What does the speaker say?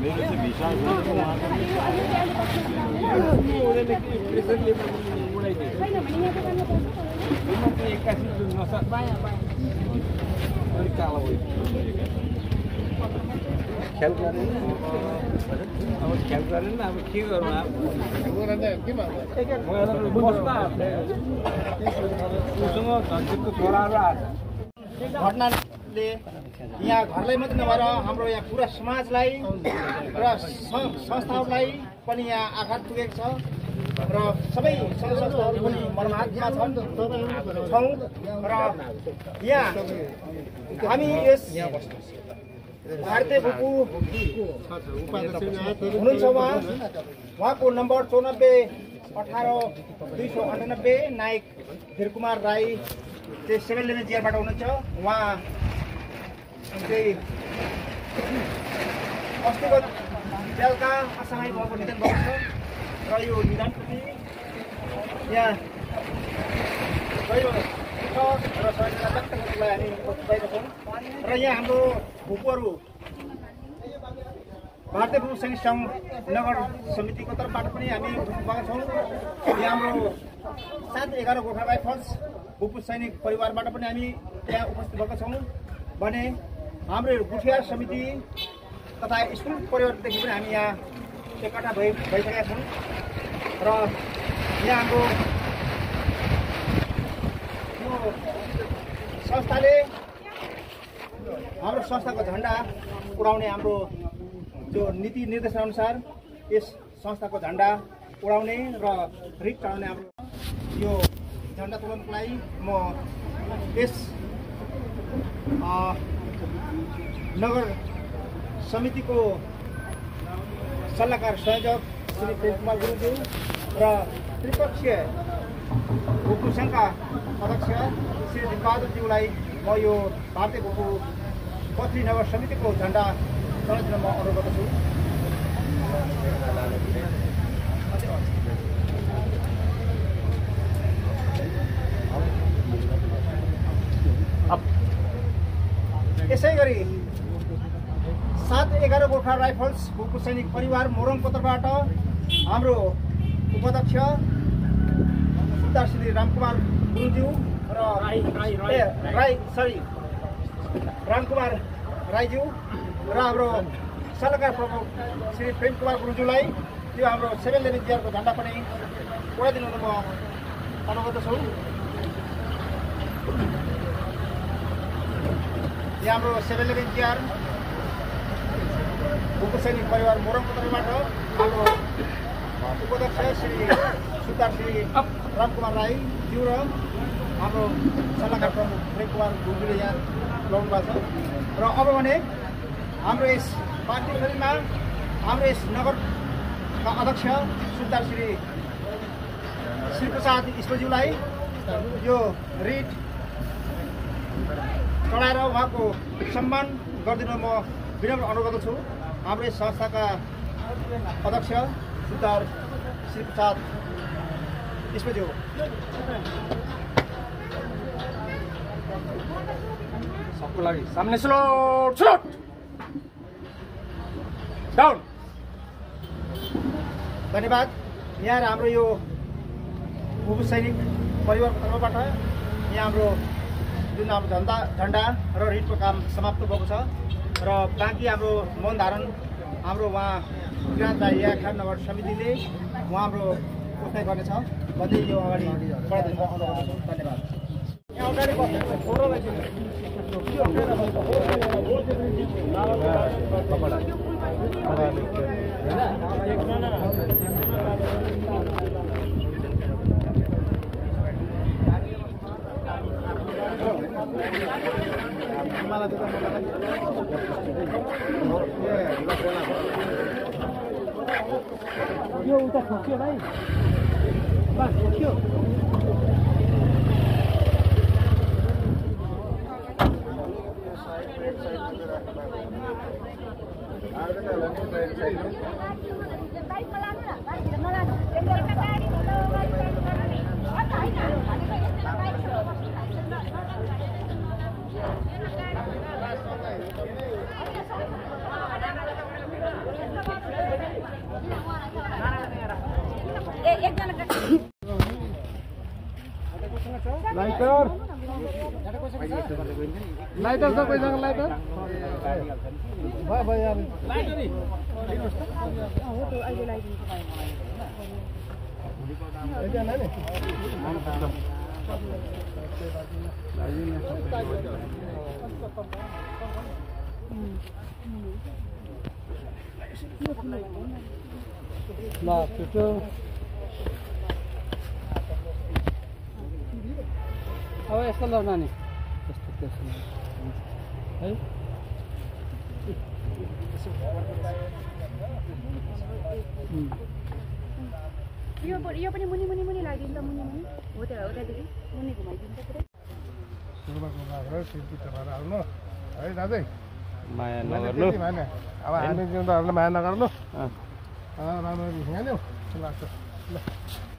मेरो चाहिँ भिसा ख्याल गरेन अब ख्याल गरेन अब के गरौँ छोराहरू आएको घटनाले यहाँ घरलाई मात्रै नभएर हाम्रो यहाँ पुरा समाजलाई र संस्थाहरूलाई पनि यहाँ आघात पुगेको छ र सबै संस्थाहरू पनि मर्माहतमा छौँ र यहाँ हामी यस भारतीय बुकु हुनुहुन्छ उहाँको नम्बर 94-18-298 नायक धीरकुमार राई चाहिँ 711 जियरबाट हुनुहुन्छ। उहाँ चाहिँ अस्तिको बेलुका असामाई भएको निधन भएको छ र यो निधनप्रति यहाँ गहिरो दुःख र सहयोगिता व्यक्त गर्नलाई हामी उपस्थित छौँ र यहाँ हाम्रो भूपुहरू भारतीय पुरुष सैनिक सङ्घ नगर समितिको तर्फबाट पनि हामी उपस्थित छौँ। यहाँ हाम्रो 7-11 गोर्खा राइफल्स भूपु सैनिक परिवारबाट पनि हामी यहाँ उपस्थित भएका छौँ भने हाम्रो गुठिया समिति तथा स्कुल परिवारदेखि पनि हामी यहाँ एकट्ठा भइसकेका छौँ र यहाँ हाम्रो यो संस्थाले हाम्रो संस्थाको झन्डा उडाउने हाम्रो जो नीति निर्देशनअनुसार यस संस्थाको झन्डा उडाउने र रिट चढाउने हाम्रो यो झन्डा तोड्नको लागि म यस नगर समितिको सल्लाहकार संयोजक श्री प्रेमकुमार गुरुज्यू र त्रिपक्षीय भूपु सङ्घका अध्यक्ष श्री दिलबहादुरज्यूलाई म यो भारतीय भूपु पत्री नगर समितिको झन्डा चढाउन म अनुरोध गर्दछु। यसै गरी 7-11 गोर्खा राइफल्स भूपु सैनिक परिवार मोरङको तर्फबाट हाम्रो उपाध्यक्ष सुल्तान श्री रामकुमार गुरुज्यू र रामकुमार राईज्यू र हाम्रो सल्लाहकार प्रमुख श्री प्रेमकुमार गुरुज्यूलाई यो हाम्रो 711 जियरको झन्डा पनि उडाइदिनु म अनुरोध गर्दछु। यहाँ हाम्रो 711 जियर भूपु सैनिक परिवार मोरङको तर्फबाट हाम्रो उपाध्यक्ष श्री सुल्तान श्री रामकुमार राईज्यू र हाम्रो सल्लाहकार प्रमुख प्रेमकुमार गुरुज्यूले यहाँ ल्याउनु भएको छ र अब भने हाम्रो यस पार्टी फेरीमा हाम्रो यस नगरका अध्यक्ष सुल्तान श्री श्रीप्रसाद ईश्वरज्यूलाई यो रिट चढाएर उहाँको सम्मान गरिदिन म विनम्र अनुरोध गर्दछु। हाम्रो यस संस्थाका अध्यक्ष सुल्तान श्रीप्रसाद ईश्वरज्यू। सबको लागि सामने स्लोट डाउन। धन्यवाद। यहाँ हाम्रो यो भूपु सैनिक परिवारको तर्फबाट यहाँ हाम्रो जुन हाम्रो झन्डा र रिटको काम समाप्त भएको छ र बाँकी हाम्रो मौन धारण हाम्रो उहाँ विराट राई नगर समितिले उहाँ हाम्रो उसलाई गर्नेछ भन्दै यो अगाडि बढाइदिनु अनुरोध गर्छु। धन्यवाद। यहाँ अगाडि यो उता ठोक्यो भाइ बस ठोक्यो। बाइकमा लाइटर लाइटर छ पैसाको लाइटर भयो भयो यार लाइटर नि हो त अहिले लाइदिनु ल छिटो अब यस्तो ल नानी यस्तो त्यसो है यो पनि मुनि मुनि मुनि लागिन्छ मुनि मुनि हो त हो त्यहाँदेखि मुनि घुमाइदिन्छ पुरै है दाजु माया नगर्नु अब हामी जिउँदाहरूले माया नगर्नु राम्रो लाग्छ ल